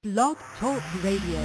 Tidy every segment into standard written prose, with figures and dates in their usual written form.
Blog Talk Radio.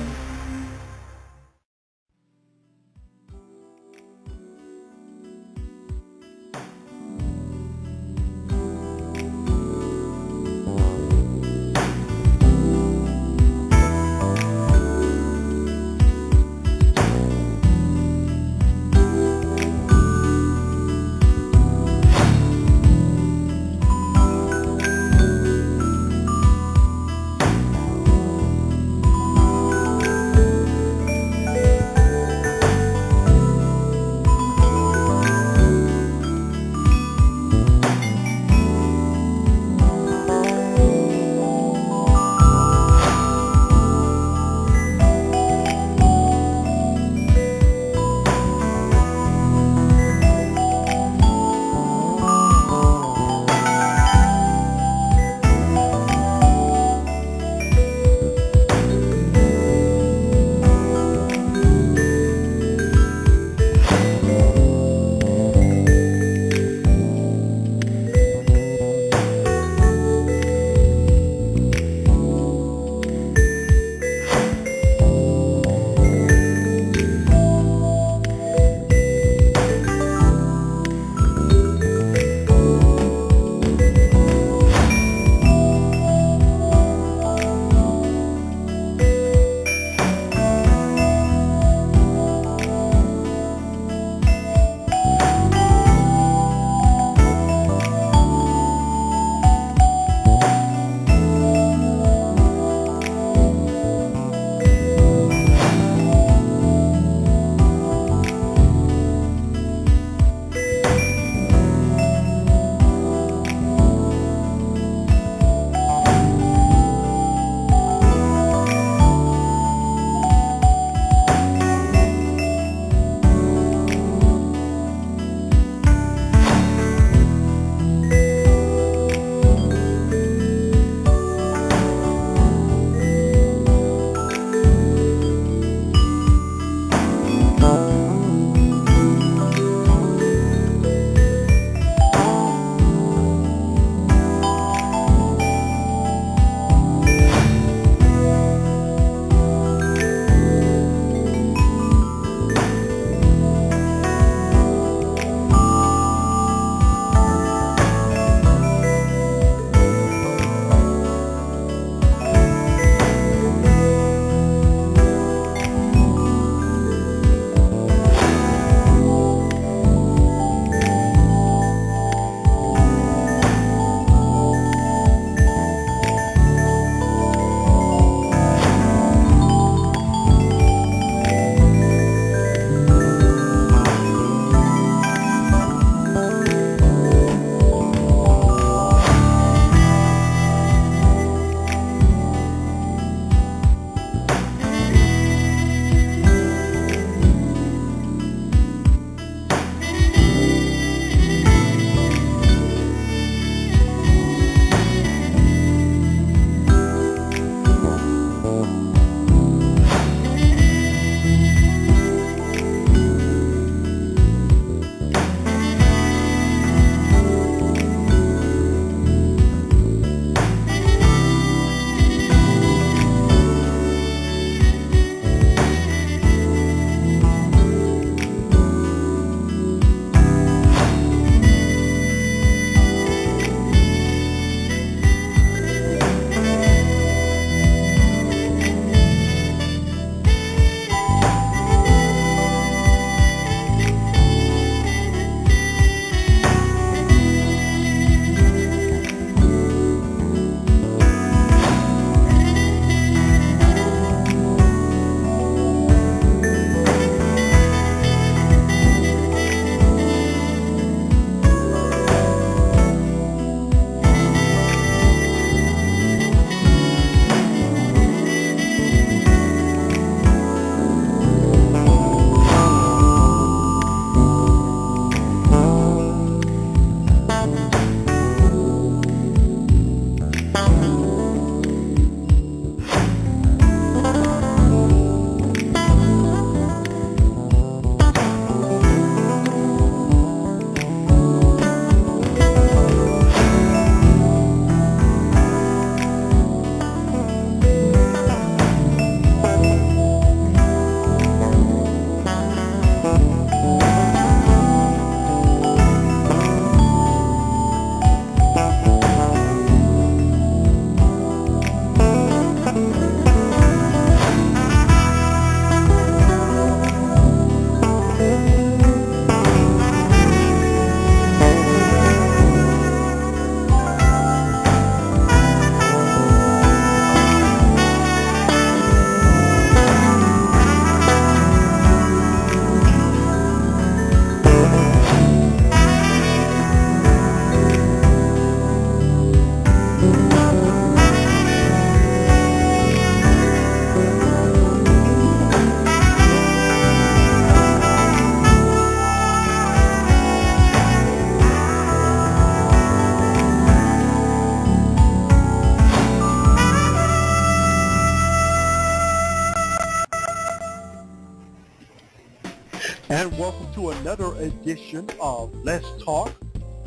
And welcome to another edition of Let's Talk,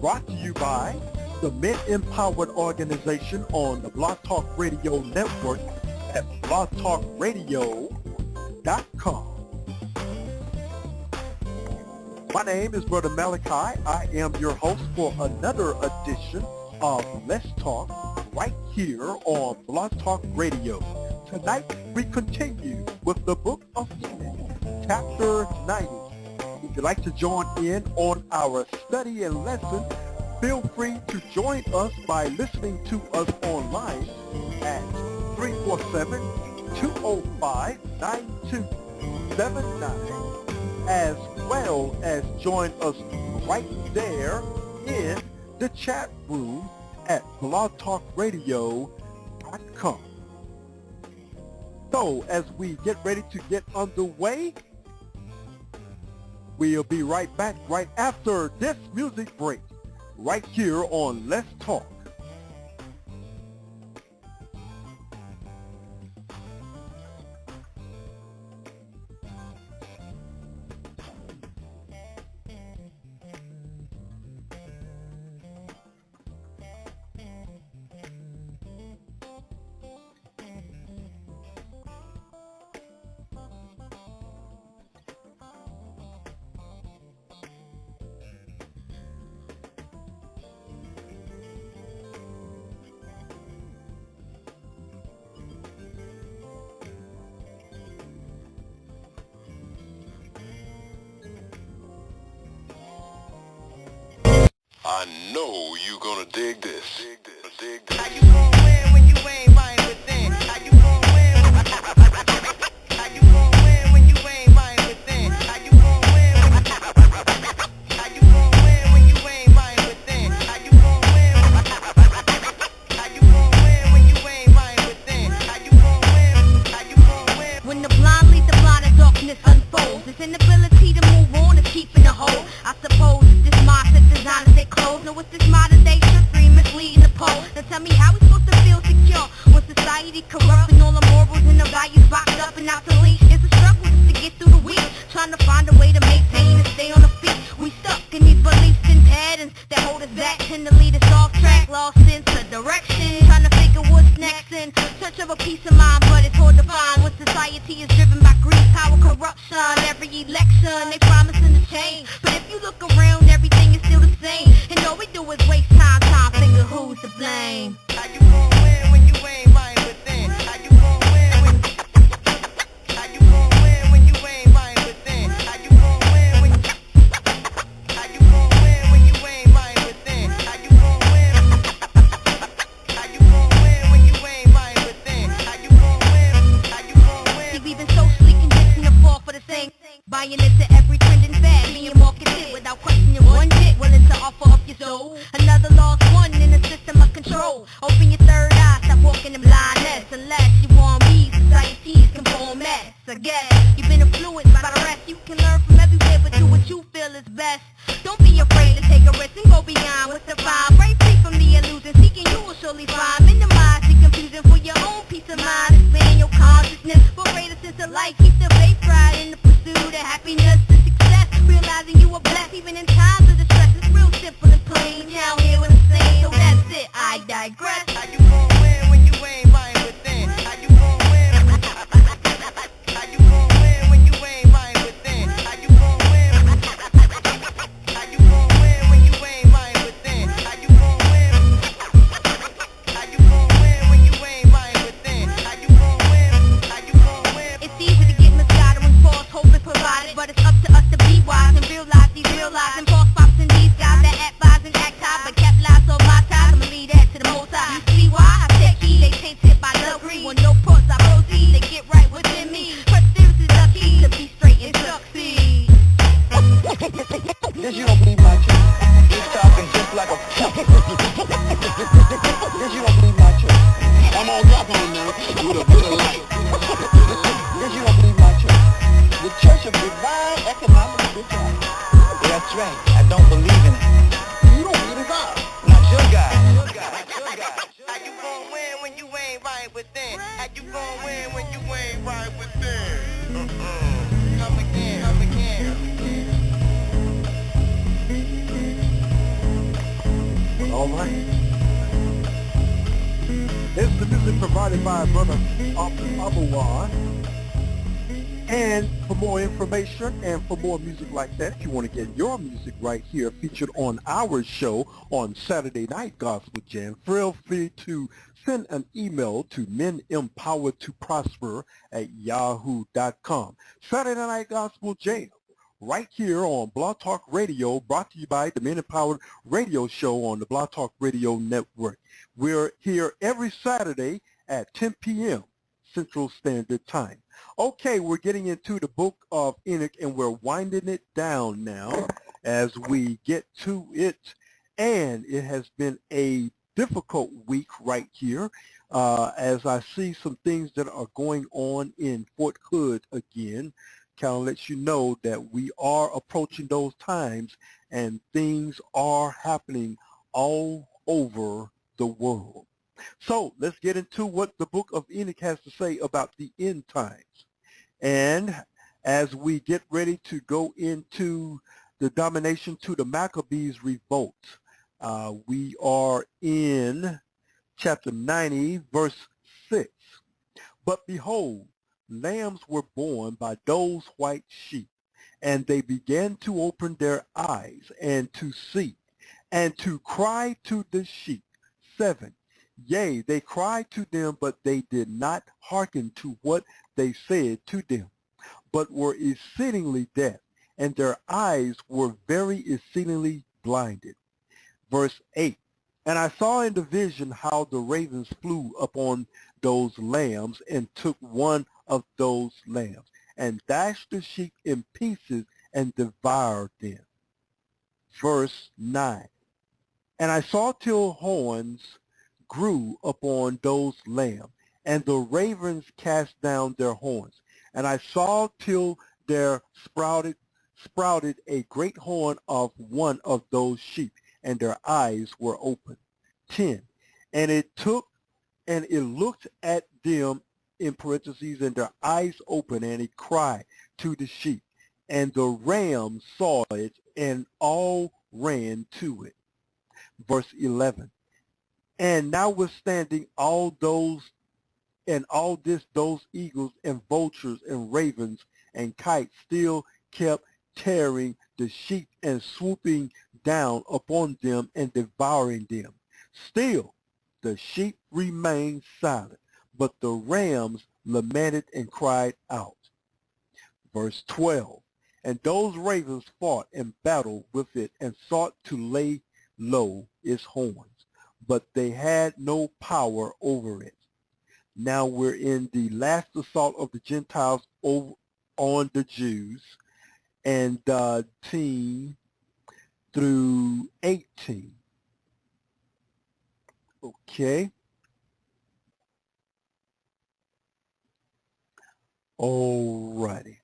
brought to you by the Men Empowered Organization on the Blog Talk Radio Network at blogtalkradio.com. My name is Brother Malachi. I am your host for another edition of Let's Talk right here on Blog Talk Radio. Tonight we continue with the Book of Enoch, Chapter 90. If you'd like to join in on our study and lesson, feel free to join us by listening to us online at 347-205-9279, as well as join us right there in the chat room at blogtalkradio.com. So as we get ready to get underway, we'll be right back right after this music break, right here on Let's Talk. I know you gonna dig this. Dig this. How you gon' win when you ain't right within? How you gon' win? How you gon' win when you ain't right within? How you gon' win? How you gon' win when you ain't right within? How you gon' win? How you gon' win when you ain't right within? How you gon' win? How you gon' win? When the blind lead the blind and darkness unfolds, its inability to move on is keeping a hold. I suppose it's this mindset designed to stay close. No, it's this modern day trickery misleading the pole. Now tell me how we supposed to feel secure when society corrupt and all the morals and the values boxed up and obsolete. It's a struggle just to get through the week, trying to find a way to maintain and stay on the feet. We stuck in these beliefs and patterns that hold us back, tend to lead us off track, lost sense of direction, trying to figure what's next in search of a peace of mind, but it's hard to find when society is driven by greed, power, corruption. Every election they promising to change, but if you look around, everything is still the same, and all we do is waste time, figure who's to blame. How you gon' win when you ain't right within? How you gon' win when? How you gon' win when you ain't right within? How you gon' win when? How you gon' win when you ain't right within? How you gon' win? How you gon' win when you ain't right within? How you gon' win? How you gon' win? See, we've been socially conditioned to fall for the same, buying into every trend and fad, being marketed without questioning one bit, willing to offer up your soul. Another lost one in a system of control. Open your third eye, stop walking in blindness, unless you want me, society's conform mess. I guess you've been influenced by the rest. You can learn from everywhere, but do what you feel is best. Don't be afraid to take a risk and go beyond what's defined. Break free from the illusion, seeking you will surely find. Minimize the confusion for your own peace of mind. Expand your consciousness for greater sense of life. Keep the faith right in the pursuit of happiness and success. Realizing you are blessed even in times of distress. It's real simple and plain. Down here with the same, so that's it. I digress. How you gon' win when you ain't right within? How you gon' win? How you gon' win when you ain't right within? How you gon' win? How you gon' win when you ain't right within? How you gon' win? How you gon' win when you ain't right within? How you gon' win? How you gon' win? It's easy to get misguided when false hope is provided, but it's up to us to be wise and realize these real lies and false props in these guys that act wise and act high, but kept lies on my time. I'ma leave that to the most high. You see why? I take heed, they tainted by love greed. When no pros, I proceed, they get right within me. Perseverance is the key to be straight and succeed. This you don't believe my truth. He's talking just like a pimp. This you don't believe my truth. I'm on drop on now with a bit of light. This you don't believe my truth. The Church of Divine Economic Spirituality. That's right. I don't believe in it. You don't believe in God. Not your God. How you gon' win when you ain't right within? How you gon' win when you ain't right within? come again, come again. All right. It's the music provided by Brother Abuwa. And for more information and for more music like that, if you want to get your music right here featured on our show on Saturday Night Gospel Jam, feel free to send an email to menempoweredtoprosper@yahoo.com. Saturday Night Gospel Jam, right here on Blog Talk Radio, brought to you by the Men Empowered Radio Show on the Blog Talk Radio Network. We're here every Saturday at 10 p.m. Central Standard Time. Okay, we're getting into the Book of Enoch, and we're winding it down now as we get to it. And it has been a difficult week right here as I see some things that are going on in Fort Hood again. Kind of lets you know that we are approaching those times and things are happening all over the world. So let's get into what the Book of Enoch has to say about the end times. And as we get ready to go into the domination to the Maccabees revolt, we are in chapter 90, verse 6. But behold, lambs were born by those white sheep, and they began to open their eyes and to see, and to cry to the sheep. 7. Yea, they cried to them, but they did not hearken to what they said to them, but were exceedingly deaf, and their eyes were very exceedingly blinded. Verse 8. And I saw in the vision how the ravens flew upon those lambs and took one of those lambs, and dashed the sheep in pieces and devoured them. Verse 9. And I saw till horns grew upon those lambs, and the ravens cast down their horns. And I saw till there sprouted a great horn of one of those sheep, and their eyes were open. 10. And it looked at them, in parentheses, and their eyes open, and it cried to the sheep. And the rams saw it, and all ran to it. Verse 11. And notwithstanding all those eagles and vultures and ravens and kites still kept tearing the sheep and swooping down upon them and devouring them. Still the sheep remained silent, but the rams lamented and cried out. Verse 12. And those ravens fought and battled with it and sought to lay low its horns, but they had no power over it. Now we're in the last assault of the Gentiles on the Jews, and 10 through 18. Okay. Alrighty.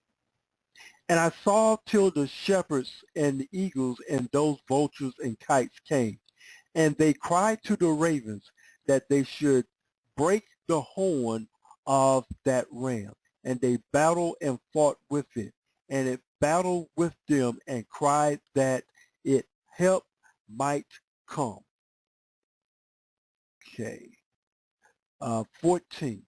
And I saw till the shepherds and the eagles and those vultures and kites came, and they cried to the ravens that they should break the horn of that ram. And they battled and fought with it, and it battled with them and cried that its help might come. Okay. 14.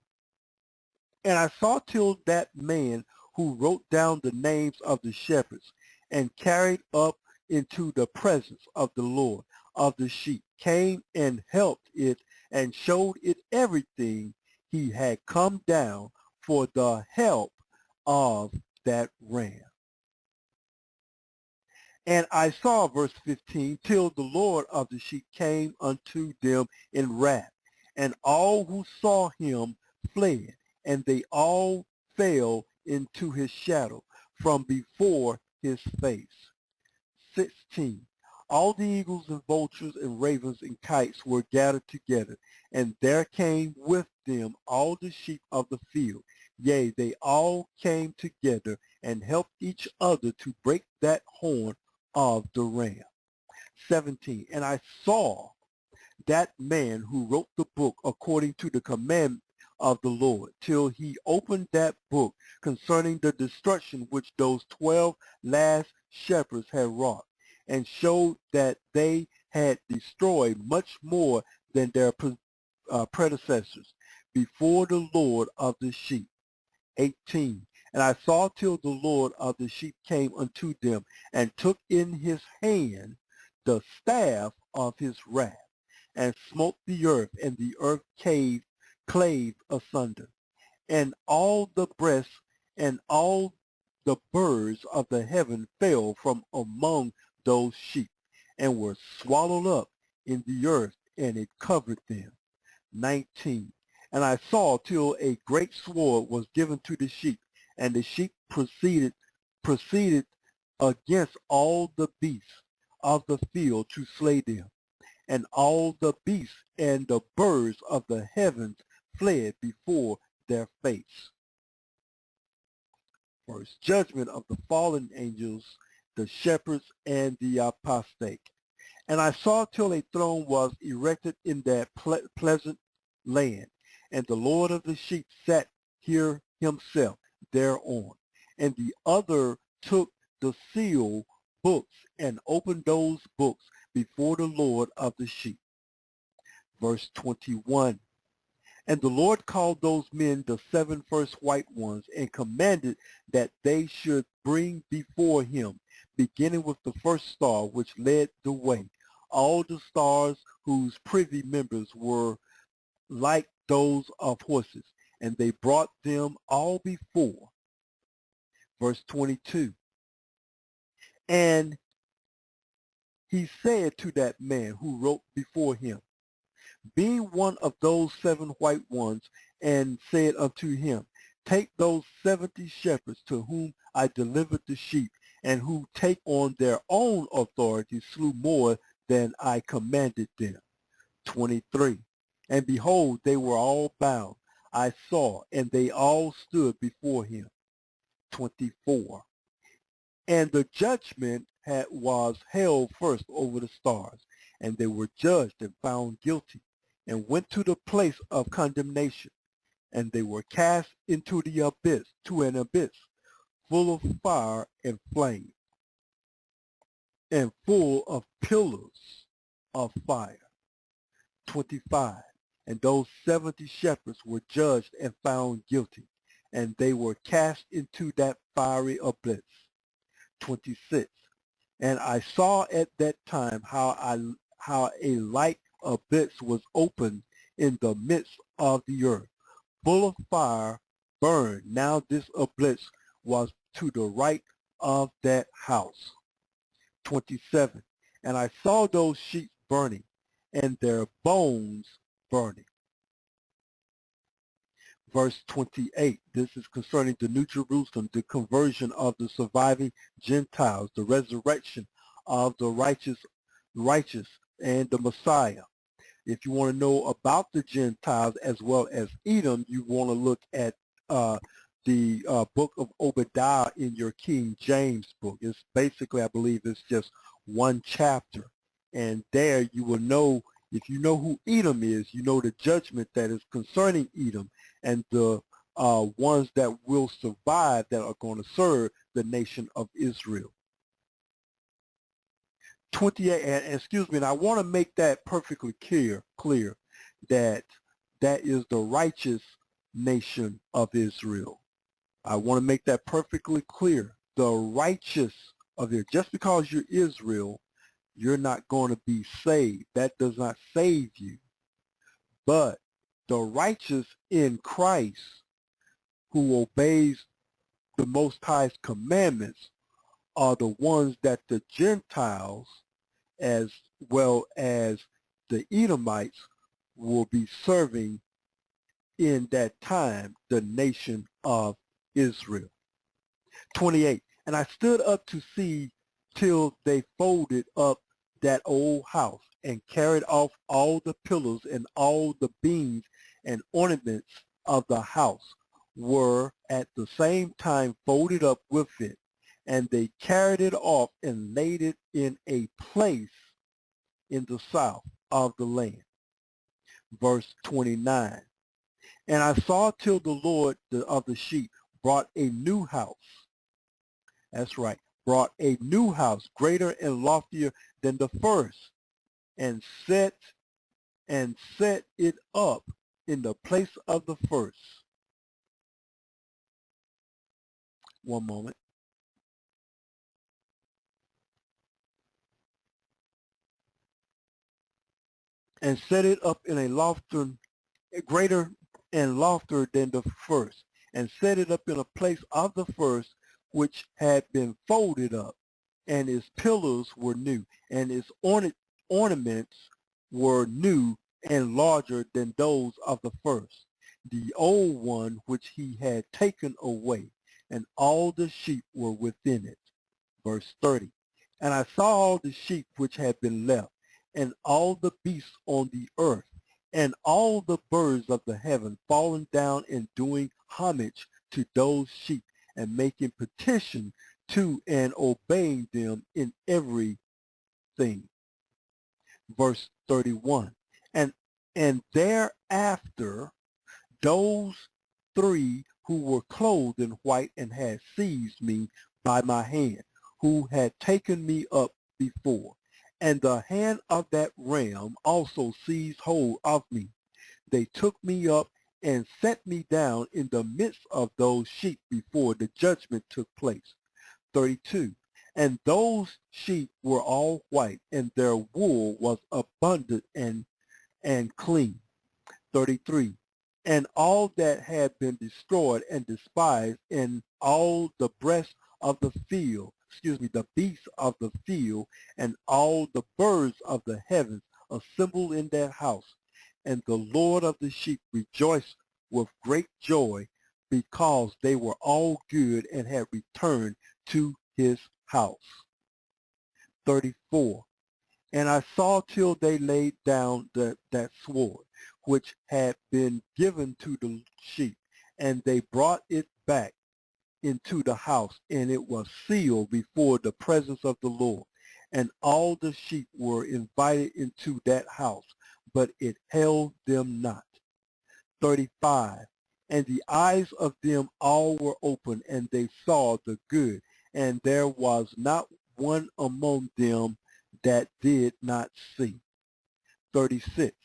And I saw till that man who wrote down the names of the shepherds and carried up into the presence of the Lord of the sheep came and helped it and showed it everything he had come down for the help of that ram. And I saw, verse 15, till the Lord of the sheep came unto them in wrath, and all who saw him fled, and they all fell into his shadow from before his face. 16. All the eagles and vultures and ravens and kites were gathered together, and there came with them all the sheep of the field. Yea, they all came together and helped each other to break that horn of the ram. 17. And I saw that man who wrote the book according to the commandment of the Lord, till he opened that book concerning the destruction which those 12 last shepherds had wrought, and showed that they had destroyed much more than their predecessors before the Lord of the sheep. 18. And I saw till the Lord of the sheep came unto them, and took in his hand the staff of his wrath, and smote the earth, and the earth clave asunder, and all the breasts and all the birds of the heaven fell from among those sheep, and were swallowed up in the earth, and it covered them. 19. And I saw till a great sword was given to the sheep, and the sheep proceeded against all the beasts of the field to slay them. And all the beasts and the birds of the heavens fled before their face. First judgment of the fallen angels, the shepherds, and the apostate. And I saw till a throne was erected in that pleasant land, and the Lord of the sheep sat here himself thereon. And the other took the seal books, and opened those books before the Lord of the sheep. Verse 21. And the Lord called those men the 7 first white ones, and commanded that they should bring before him, beginning with the first star which led the way, all the stars whose privy members were like those of horses, and they brought them all before. Verse 22. And he said to that man who wrote before him, being one of those 7 white ones, and said unto him, take those 70 shepherds to whom I delivered the sheep, and who take on their own authority slew more than I commanded them. 23. And behold, they were all bound. I saw, and they all stood before him. 24. And the judgment was held first over the stars, and they were judged and found guilty, and went to the place of condemnation, and they were cast into the abyss, to an abyss, full of fire and flame, and full of pillars of fire. 25. And those 70 shepherds were judged and found guilty, and they were cast into that fiery abyss. 26. And I saw at that time how a like abyss was opened in the midst of the earth, full of fire burned. Now this abyss was to the right of that house. 27. And I saw those sheep burning, and their bones burning. Verse 28, this is concerning the New Jerusalem, the conversion of the surviving Gentiles, the resurrection of the righteous and the Messiah. If you want to know about the Gentiles as well as Edom, you want to look at the book of Obadiah in your King James book. It's basically, I believe, it's just one chapter. And there you will know, if you know who Edom is, you know the judgment that is concerning Edom, and the ones that will survive that are going to serve the nation of Israel. 28, and excuse me, and I want to make that perfectly clear that that is the righteous nation of Israel. I want to make that perfectly clear. The righteous of it. Just because you're Israel, you're not going to be saved. That does not save you. But the righteous in Christ, who obeys the Most High's commandments, are the ones that the Gentiles, as well as the Edomites, will be serving in that time, the nation of Israel. 28. And I stood up to see till they folded up that old house, and carried off all the pillars, and all the beams and ornaments of the house were at the same time folded up with it. And they carried it off and laid it in a place in the south of the land. Verse 29. And I saw till the Lord of the sheep brought a new house. That's right, brought a new house, greater and loftier than the first, and set it up in the place of the first. One moment. And set it up in a loftier, greater and loftier than the first, and set it up in a place of the first, which had been folded up, and its pillars were new, and its ornaments were new and larger than those of the first, the old one which he had taken away, and all the sheep were within it. Verse 30. And I saw all the sheep which had been left, and all the beasts on the earth, and all the birds of the heaven falling down and doing homage to those sheep, and making petition to and obeying them in everything. Verse 31. And thereafter those three who were clothed in white and had seized me by my hand, who had taken me up before. And the hand of that ram also seized hold of me. They took me up and set me down in the midst of those sheep before the judgment took place. 32. And those sheep were all white, and their wool was abundant and clean. 33. And all that had been destroyed and despised, and all the breasts of the field, the beasts of the field, and all the birds of the heavens assembled in that house. And the Lord of the sheep rejoiced with great joy, because they were all good and had returned to his house. 34. And I saw till they laid down that sword, which had been given to the sheep, and they brought it back into the house, and it was sealed before the presence of the Lord. And all the sheep were invited into that house, but it held them not. 35. And the eyes of them all were open, and they saw the good, and there was not one among them that did not see. 36.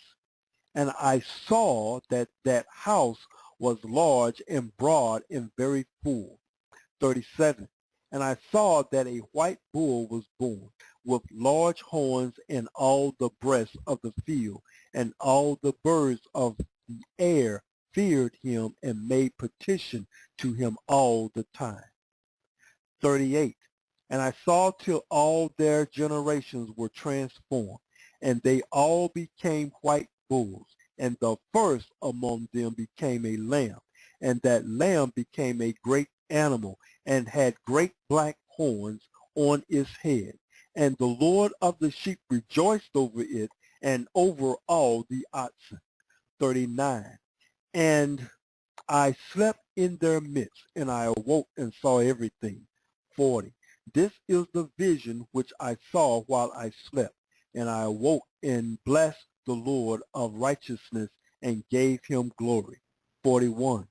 And I saw that that house was large and broad and very full. 37. And I saw that a white bull was born, with large horns, and all the breasts of the field, and all the birds of the air feared him and made petition to him all the time. 38. And I saw till all their generations were transformed, and they all became white bulls, and the first among them became a lamb, and that lamb became a great animal, and had great black horns on its head. And the Lord of the sheep rejoiced over it, and over all the oxen. 39. And I slept in their midst, and I awoke and saw everything. 40. This is the vision which I saw while I slept, and I awoke and blessed the Lord of righteousness and gave him glory. 41.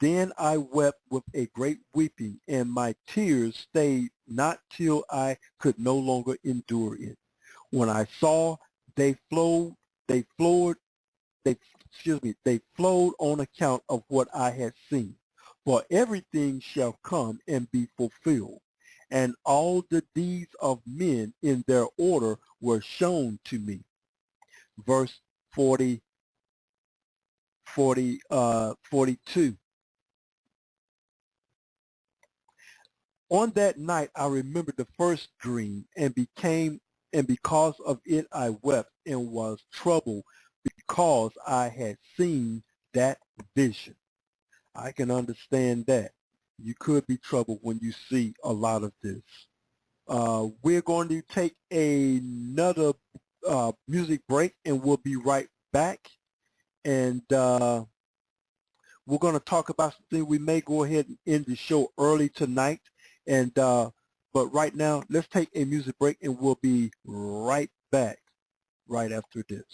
Then I wept with a great weeping, and my tears stayed not till I could no longer endure it. When I saw they flowed on account of what I had seen. For everything shall come and be fulfilled. And all the deeds of men in their order were shown to me. Verse 42. On that night I remembered the first dream, and because of it I wept and was troubled, because I had seen that vision. I can understand that. You could be troubled when you see a lot of this. We're going to take another music break, and we'll be right back. And we're going to talk about something. We may go ahead and end the show early tonight. And but right now, let's take a music break, and we'll be right back right after this.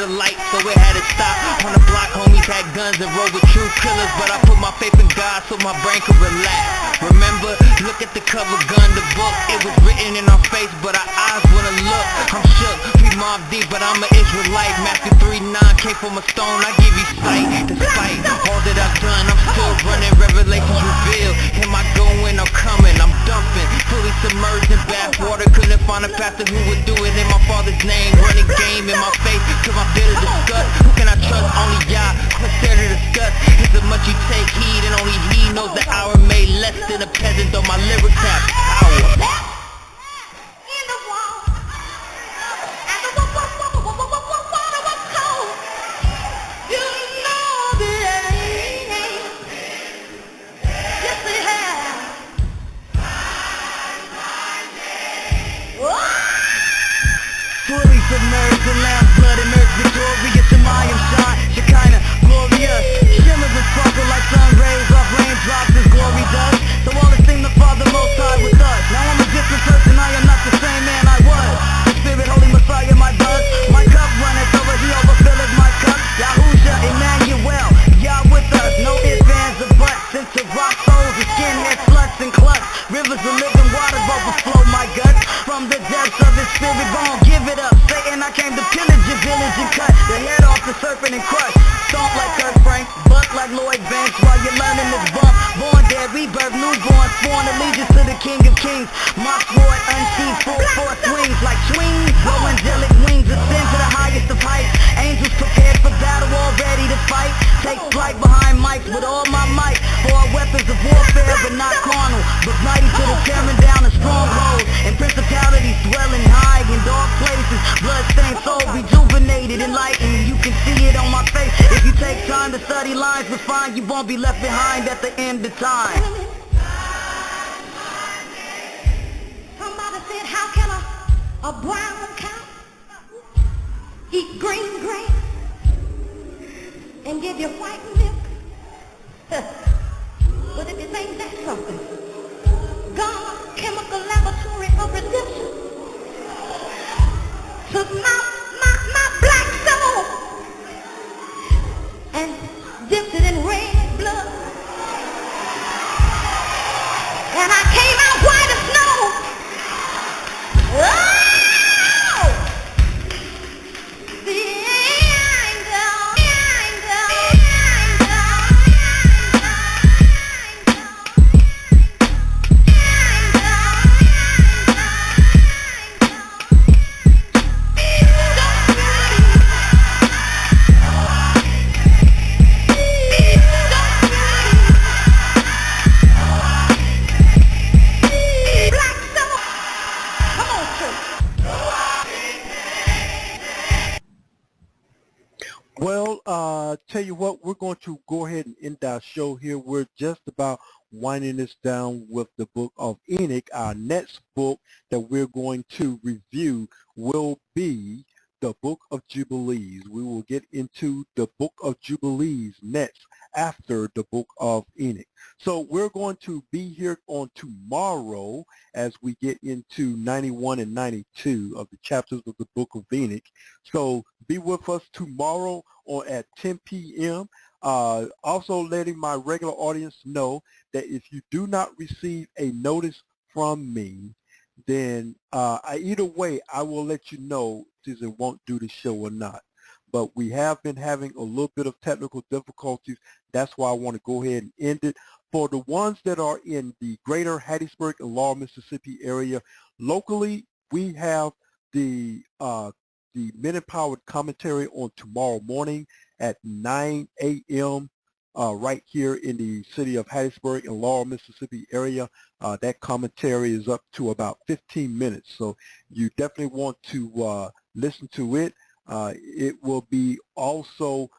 the light, so it had to stop. On the block, homies had guns and rode with true killers, but I put my faith in God so my brain could relax. Remember, look at the cover, gun, the book. It was written in our face, but our eyes wouldn't look. I'm shook, we Mobb Deep, but I'm an Israelite. Matthew 3:9 came from a stone, I give you sight. Despite all that I've done, I'm still running. Revelations revealed. Am I going or coming? I'm dumping, fully submerged in bath water. Couldn't find a pastor who would do it in my father's name. Running game in my face, cause I'm bitter to discuss. Who can I trust? Only Yah. Quit there to discuss. It's so much you take heed, and only He knows the hour. Made less than a peasant, though my lyrics have power. Fully submerged in lamb's blood, immersed, victorious, Shemayim shine, Shekinah, glorious. Shimmers and sparkle like sun rays off raindrops as glory does. So all esteem the Father Most High with us. Now I'm a different person, I am not the same man I was. The Spirit, Holy Messiah, my blood. My cup runneth over, He overfilleth my cup. Yahusha, Emmanuel, Yah with us. No ifs, ands, or buts. Into rock souls and skinhead sluts and clutch. Rivers of living water overflow my guts. From the depths of His Spirit, gon' give it up. Satan, I came to pillage your village and cut the head off the serpent and crush. Stomp like Kurt Frank, buck like Lloyd Banks while you're learning this bump. Born dead, rebirth, newborn, sworn allegiance to the King of Kings. My sword unsheathed, full force wings like swings. Blow angelic wings, ascend to the highest of heights. Angels prepared for battle, all ready to fight. Take flight behind mics with all my might. For our weapons of warfare, but not carnal, but mighty to the tearing down of strongholds. And principalities dwelling high in dark places. Bloodstained soul, rejuvenated, enlightened. You can see it on my face. If you take time to study lines, refine, you won't be left behind at the end of time. Somebody said, how can a brown cow eat green grass and give you white milk? But if it ain't that something, God's chemical laboratory of redemption took my black soul and dipped it in red blood, and I came out white as snow. Oh! The Well, tell you what, we're going to go ahead and end our show here. We're just about winding this down with the Book of Enoch. Our next book that we're going to review will be the Book of Jubilees. We will get into the Book of Jubilees next after the Book of Enoch. So we're going to be here on tomorrow as we get into 91 and 92 of the chapters of the Book of Enoch. So be with us tomorrow at 10 p.m. Also letting my regular audience know that if you do not receive a notice from me, then either way, I will let you know if it won't do the show or not. But we have been having a little bit of technical difficulties. That's why I want to go ahead and end it. For the ones that are in the greater Hattiesburg and Laurel, Mississippi area, locally, we have the minute-powered commentary on tomorrow morning at 9 a.m. Right here in the city of Hattiesburg and Laurel, Mississippi area. That commentary is up to about 15 minutes, so you definitely want to listen to it. It will be also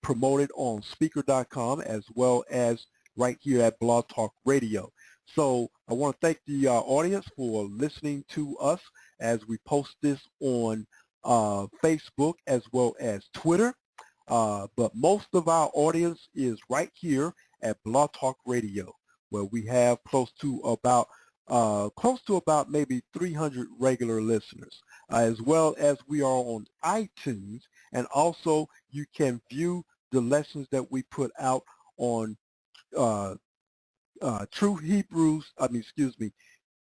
promoted on speaker.com as well as right here at Blog Talk Radio. So I want to thank the audience for listening to us as we post this on Facebook as well as Twitter. But most of our audience is right here at Blog Talk Radio, where we have close to about maybe 300 regular listeners, as well as we are on iTunes And also, you can view the lessons that we put out on uh, True Hebrews,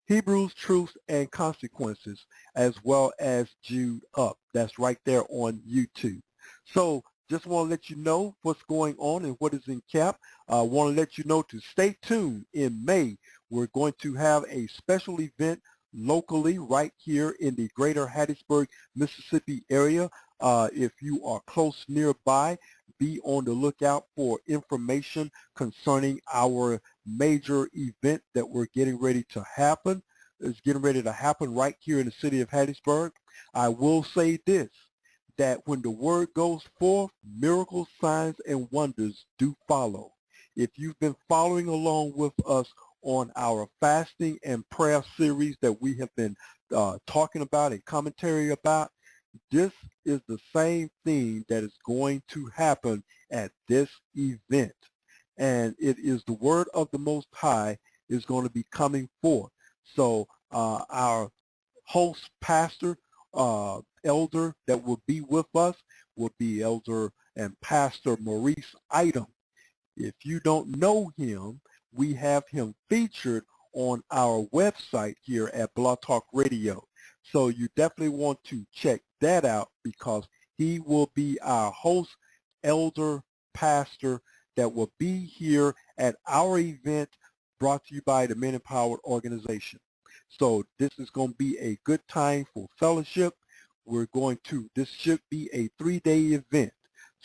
Hebrews, Truth, and Consequences, as well as Jude Up. That's right there on YouTube. So just want to let you know what's going on and what is in cap. I want to let you know to stay tuned. In May, we're going to have a special event locally right here in the greater Hattiesburg, Mississippi area. If you are close nearby, be on the lookout for information concerning our major event that we're getting ready to happen. It's getting ready to happen right here in the city of Hattiesburg. I will say this, that when the word goes forth, miracles, signs, and wonders do follow. If you've been following along with us on our fasting and prayer series that we have been talking about and commentary about, this is the same thing that is going to happen at this event. And it is the word of the Most High is going to be coming forth. So our host pastor, elder that will be with us will be Elder and Pastor Maurice Item. If you don't know him, we have him featured on our website here at Blog Talk Radio. So you definitely want to check that out because he will be our host, elder, pastor that will be here at our event brought to you by the Men Empowered organization. So this is going to be a good time for fellowship. This should be a 3-day event.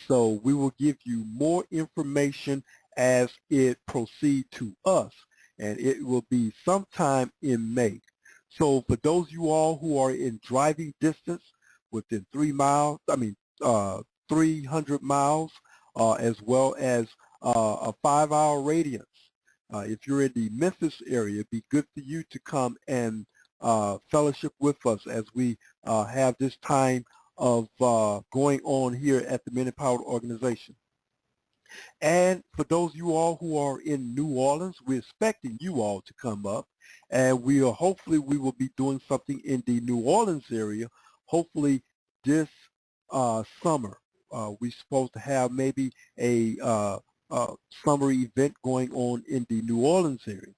So we will give you more information as it proceeds to us, and it will be sometime in May. So for those of you all who are in driving distance within 300 miles, as well as a 5-hour radius, if you're in the Memphis area, it'd be good for you to come and fellowship with us as we have this time of going on here at the Men Empowered organization. And for those of you all who are in New Orleans, we're expecting you all to come up, and hopefully we will be doing something in the New Orleans area. Hopefully this summer, we're supposed to have maybe a summer event going on in the New Orleans area,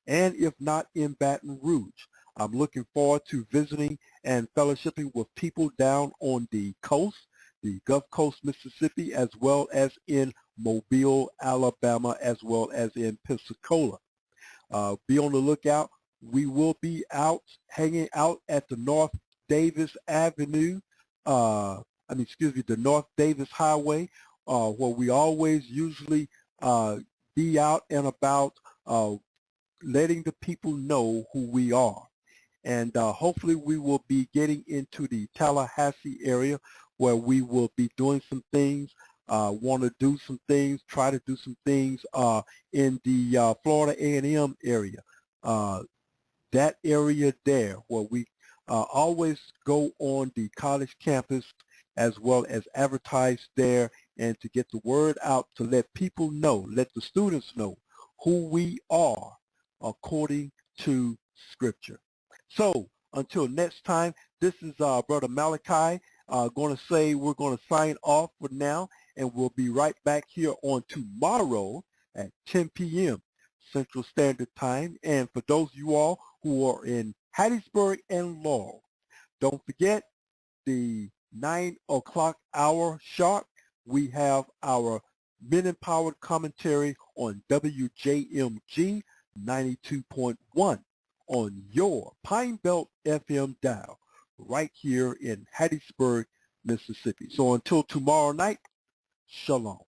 and if not in Baton Rouge. I'm looking forward to visiting and fellowshipping with people down on the coast, the Gulf Coast, Mississippi, as well as in Mobile, Alabama, as well as in Pensacola. Be on the lookout. We will be hanging out at the North Davis Avenue, the North Davis Highway, where we always usually be out and about letting the people know who we are. And hopefully we will be getting into the Tallahassee area where we will be doing some things, want to do some things, try to do some things in the Florida A&M area. That area there where we always go on the college campus as well as advertise there and to get the word out to let people know, let the students know who we are according to Scripture. So until next time, this is Brother Malachi going to say we're going to sign off for now, and we'll be right back here on tomorrow at 10 p.m. Central Standard Time. And for those of you all who are in Hattiesburg and Laurel, don't forget the 9 o'clock hour sharp. We have our Men Empowered commentary on WJMG 92.1 on your Pine Belt FM dial right here in Hattiesburg, Mississippi. So until tomorrow night, shalom.